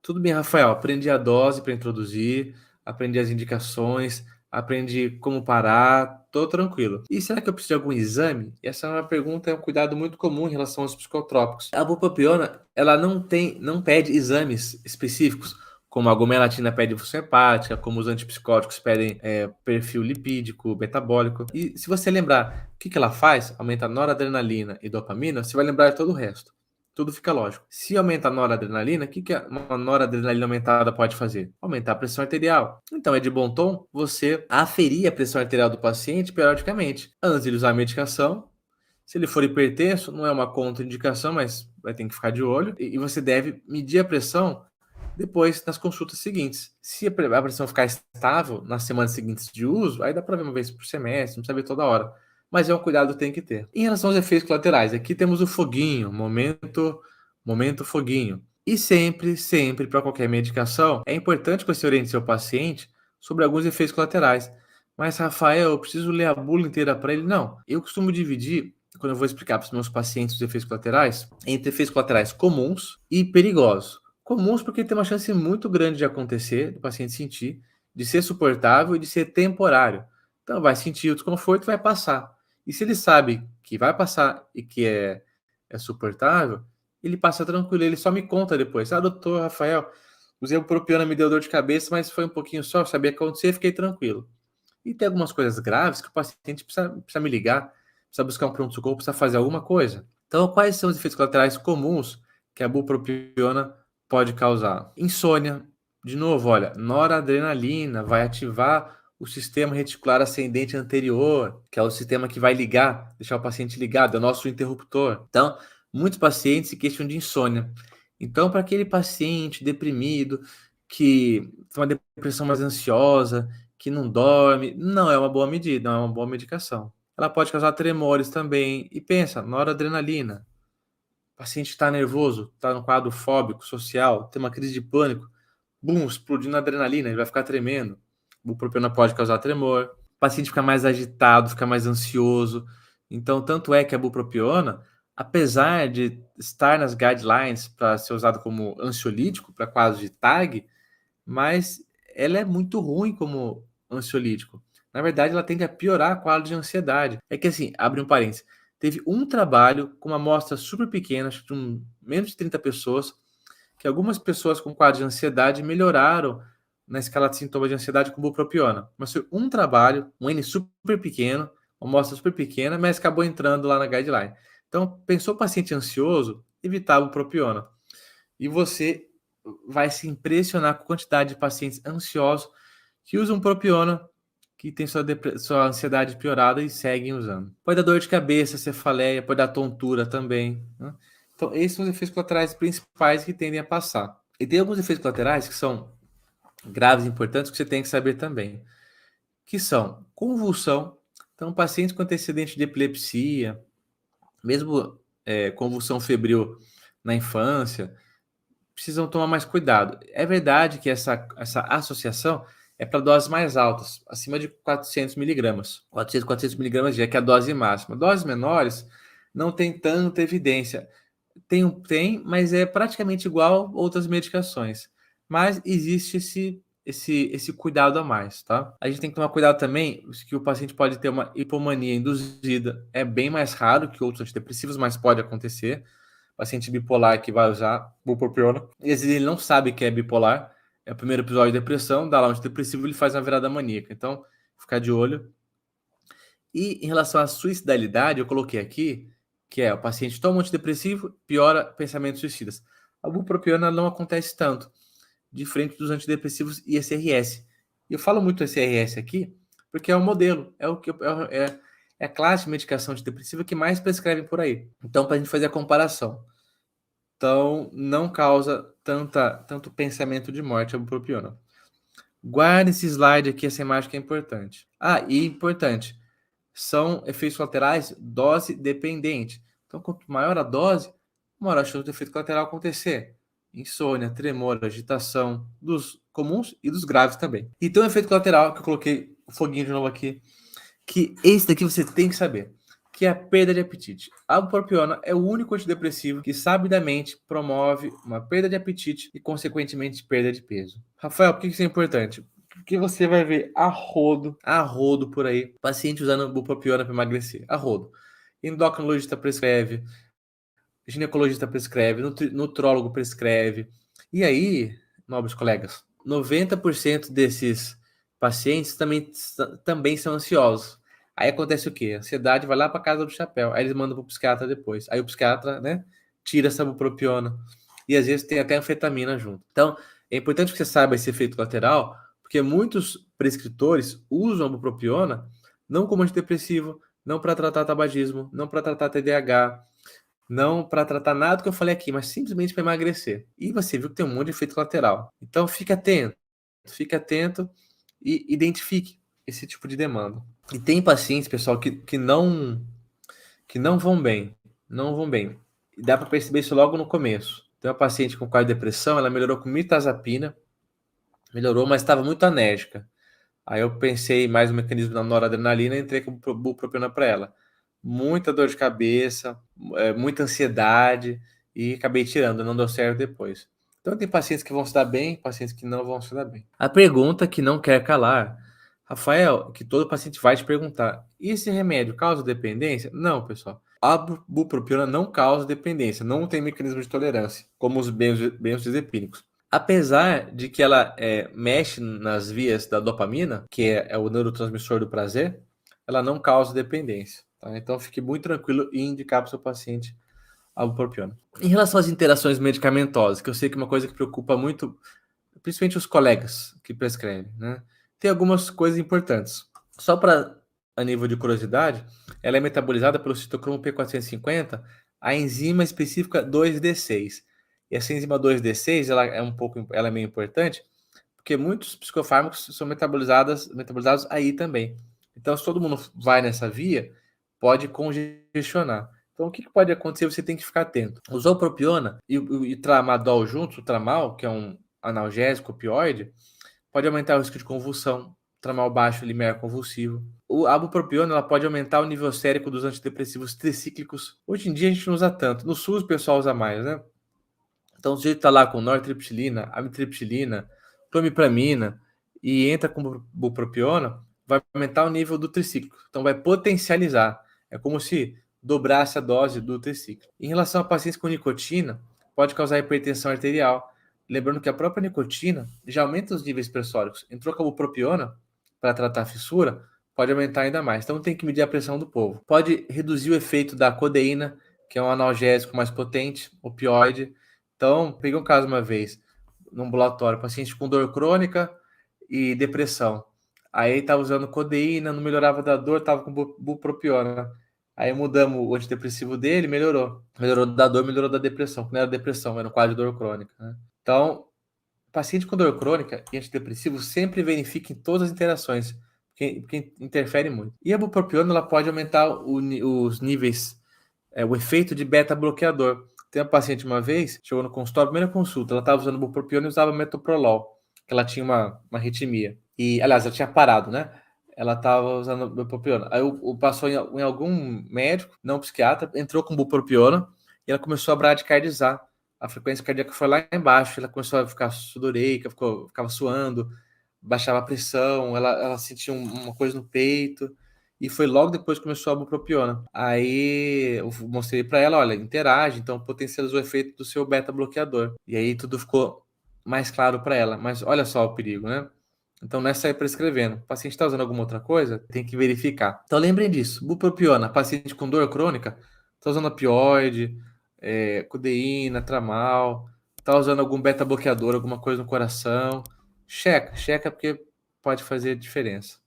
Tudo bem, Rafael. Aprendi a dose para introduzir, aprendi as indicações, aprendi como parar, tô tranquilo. E será que eu preciso de algum exame? Essa é uma pergunta, é um cuidado muito comum em relação aos psicotrópicos. A bupropiona, ela não pede exames específicos, como a gomelatina pede função hepática, como os antipsicóticos pedem perfil lipídico, metabólico. E se você lembrar o que que ela faz, aumenta a noradrenalina e dopamina, você vai lembrar de todo o resto. Tudo fica lógico. Se aumenta a noradrenalina, o que que uma noradrenalina aumentada pode fazer? Aumentar a pressão arterial. Então é de bom tom você aferir a pressão arterial do paciente periodicamente, antes de ele usar a medicação. Se ele for hipertenso, não é uma contraindicação, mas vai ter que ficar de olho. E você deve medir a pressão depois nas consultas seguintes. Se a pressão ficar estável nas semanas seguintes de uso, aí dá para ver uma vez por semestre, não precisa ver toda hora. Mas é um cuidado que tem que ter. Em relação aos efeitos colaterais, aqui temos o foguinho, momento foguinho. E sempre, para qualquer medicação, é importante que você oriente seu paciente sobre alguns efeitos colaterais. Mas, Rafael, eu preciso ler a bula inteira para ele? Não. Eu costumo dividir, quando eu vou explicar para os meus pacientes os efeitos colaterais, entre efeitos colaterais comuns e perigosos. Comuns porque tem uma chance muito grande de acontecer, do paciente sentir, de ser suportável e de ser temporário. Então, vai sentir o desconforto e vai passar. E se ele sabe que vai passar e que é suportável, ele passa tranquilo, ele só me conta depois. Ah, doutor Rafael, usei o propiona, me deu dor de cabeça, mas foi um pouquinho só, eu sabia que acontecer, fiquei tranquilo. E tem algumas coisas graves que o paciente precisa me ligar, precisa buscar um pronto-socorro, precisa fazer alguma coisa. Então, quais são os efeitos colaterais comuns que a bupropiona pode causar? Insônia, de novo, olha, noradrenalina vai ativar o sistema reticular ascendente anterior, que é o sistema que vai ligar, deixar o paciente ligado, é o nosso interruptor. Então, muitos pacientes se queixam de insônia. Então, para aquele paciente deprimido, que tem uma depressão mais ansiosa, que não dorme, não é uma boa medida, não é uma boa medicação. Ela pode causar tremores também. E pensa, noradrenalina. O paciente está nervoso, está no quadro fóbico, social, tem uma crise de pânico, bum, explodindo a adrenalina, ele vai ficar tremendo. O bupropiona pode causar tremor. O paciente fica mais agitado, fica mais ansioso. Então, tanto é que a bupropiona, apesar de estar nas guidelines para ser usado como ansiolítico, para quadros de TAG, mas ela é muito ruim como ansiolítico. Na verdade, ela tende a piorar a quadro de ansiedade. É que assim, abre um parênteses, teve um trabalho com uma amostra super pequena, acho que de menos de 30 pessoas, que algumas pessoas com quadro de ansiedade melhoraram na escala de sintomas de ansiedade com bupropiona. Mas foi um trabalho, um N super pequeno, uma amostra super pequena, mas acabou entrando lá na guideline. Então, pensou o paciente ansioso, evitava o bupropiona. E você vai se impressionar com a quantidade de pacientes ansiosos que usam propiona, que tem sua ansiedade piorada e seguem usando. Pode dar dor de cabeça, cefaleia, pode dar tontura também. Né? Então, esses são os efeitos colaterais principais que tendem a passar. E tem alguns efeitos colaterais que são graves e importantes que você tem que saber também, que são convulsão. Então, pacientes com antecedente de epilepsia, mesmo convulsão febril na infância, precisam tomar mais cuidado. É verdade que essa associação é para doses mais altas, acima de 400 miligramas. 400 miligramas já que é a dose máxima. Doses menores não tem tanta evidência. Tem, mas é praticamente igual a outras medicações. Mas existe esse cuidado a mais, tá? A gente tem que tomar cuidado também que o paciente pode ter uma hipomania induzida. É bem mais raro que outros antidepressivos, mas pode acontecer. Paciente bipolar que vai usar bupropiona, e às vezes ele não sabe que é bipolar, é o primeiro episódio de depressão, dá lá um antidepressivo, ele faz uma virada maníaca. Então, ficar de olho. E em relação à suicidalidade, eu coloquei aqui que o paciente toma um antidepressivo, piora pensamentos suicidas. A bupropiona não acontece tanto, diferente dos antidepressivos e SRS. E eu falo muito SRS aqui porque é o modelo, é a classe de medicação antidepressiva que mais prescrevem por aí. Então, para a gente fazer a comparação. Então, não causa tanto pensamento de morte a bupropiona. Guarde esse slide aqui, essa imagem que é importante. Ah, e importante, são efeitos colaterais dose dependente. Então, quanto maior a dose, maior a chance do efeito colateral acontecer. Insônia, tremor, agitação, dos comuns e dos graves também. E tem um efeito colateral, que eu coloquei o foguinho de novo aqui, que esse daqui você tem que saber, que é a perda de apetite. A bupropiona é o único antidepressivo que sabidamente promove uma perda de apetite e, consequentemente, perda de peso. Rafael, por que isso é importante? Porque você vai ver a rodo por aí, paciente usando bupropiona para emagrecer. A rodo. Endocrinologista prescreve, ginecologista prescreve, nutrólogo prescreve. E aí, nobres colegas, 90% desses pacientes também são ansiosos. Aí acontece o quê? A ansiedade vai lá para casa do chapéu. Aí eles mandam para o psiquiatra depois. Aí o psiquiatra, né, tira essa bupropiona. E às vezes tem até anfetamina junto. Então, é importante que você saiba esse efeito colateral, porque muitos prescritores usam a bupropiona não como antidepressivo, não para tratar tabagismo, não para tratar TDAH, não para tratar nada do que eu falei aqui, mas simplesmente para emagrecer. E você viu que tem um monte de efeito colateral. Então fique atento e identifique esse tipo de demanda. E tem pacientes, pessoal, que não vão bem, não vão bem. E dá para perceber isso logo no começo. Tem uma paciente com quadro de depressão, ela melhorou com mirtazapina, melhorou, mas estava muito enérgica. Aí eu pensei mais no mecanismo da noradrenalina e entrei com bupropiona para ela. Muita dor de cabeça, muita ansiedade e acabei tirando, não deu certo depois. Então tem pacientes que vão se dar bem, pacientes que não vão se dar bem. A pergunta que não quer calar, Rafael, que todo paciente vai te perguntar: e esse remédio causa dependência? Não, pessoal. A bupropiona não causa dependência, não tem mecanismo de tolerância, como os benzodiazepínicos. Apesar de que ela mexe nas vias da dopamina, que é o neurotransmissor do prazer, ela não causa dependência. Tá? Então fique muito tranquilo em indicar para o seu paciente a bupropiona. Em relação às interações medicamentosas, que eu sei que é uma coisa que preocupa muito, principalmente os colegas que prescrevem, né? Tem algumas coisas importantes. Só para a nível de curiosidade, ela é metabolizada pelo citocromo P450, a enzima específica 2D6. E essa enzima 2D6, ela é meio importante, porque muitos psicofármacos são metabolizados aí também. Então, se todo mundo vai nessa via, pode congestionar. Então, o que pode acontecer? Você tem que ficar atento. Usou propiona e tramadol junto, o tramal, que é um analgésico opioide, pode aumentar o risco de convulsão. Tramal baixo, limiar convulsivo. A bupropiona ela pode aumentar o nível sérico dos antidepressivos tricíclicos. Hoje em dia a gente não usa tanto. No SUS o pessoal usa mais, né? Então, se a gente está lá com nortriptilina, amitriptilina, clomipramina e entra com bupropiona, vai aumentar o nível do tricíclico. Então, vai potencializar. É como se dobrasse a dose do tricíclico. Em relação a pacientes com nicotina, pode causar hipertensão arterial. Lembrando que a própria nicotina já aumenta os níveis pressóricos. Entrou com a bupropiona para tratar a fissura, pode aumentar ainda mais. Então, tem que medir a pressão do povo. Pode reduzir o efeito da codeína, que é um analgésico mais potente, opioide. Então, peguei um caso uma vez, no ambulatório, paciente com dor crônica e depressão. Aí estava usando codeína, não melhorava da dor, estava com bupropiona. Aí mudamos o antidepressivo dele, melhorou. Melhorou da dor, melhorou da depressão. Não era depressão, era um quadro de dor crônica. Né? Então, paciente com dor crônica e antidepressivo sempre verifiquem todas as interações, porque interfere muito. E a bupropiona ela pode aumentar os níveis, o efeito de beta-bloqueador. Tem uma paciente uma vez, chegou no consultório, primeira consulta, ela estava usando bupropiona e usava metoprolol, que ela tinha uma arritmia. E, aliás, ela tinha parado, né? Ela estava usando bupropiona. Aí passou em algum médico, não psiquiatra, entrou com bupropiona e ela começou a bradicardizar. A frequência cardíaca foi lá embaixo, ela começou a ficar sudoreica, ficava suando, baixava a pressão, ela sentia uma coisa no peito. E foi logo depois que começou a bupropiona. Aí eu mostrei para ela, olha, interage, então potencializou o efeito do seu beta-bloqueador. E aí tudo ficou mais claro para ela. Mas olha só o perigo, né? Então não é sair prescrevendo. O paciente está usando alguma outra coisa, tem que verificar. Então lembrem disso. Bupropiona, paciente com dor crônica, está usando opioide, codeína, tramal, está usando algum beta-bloqueador, alguma coisa no coração. Checa porque pode fazer diferença.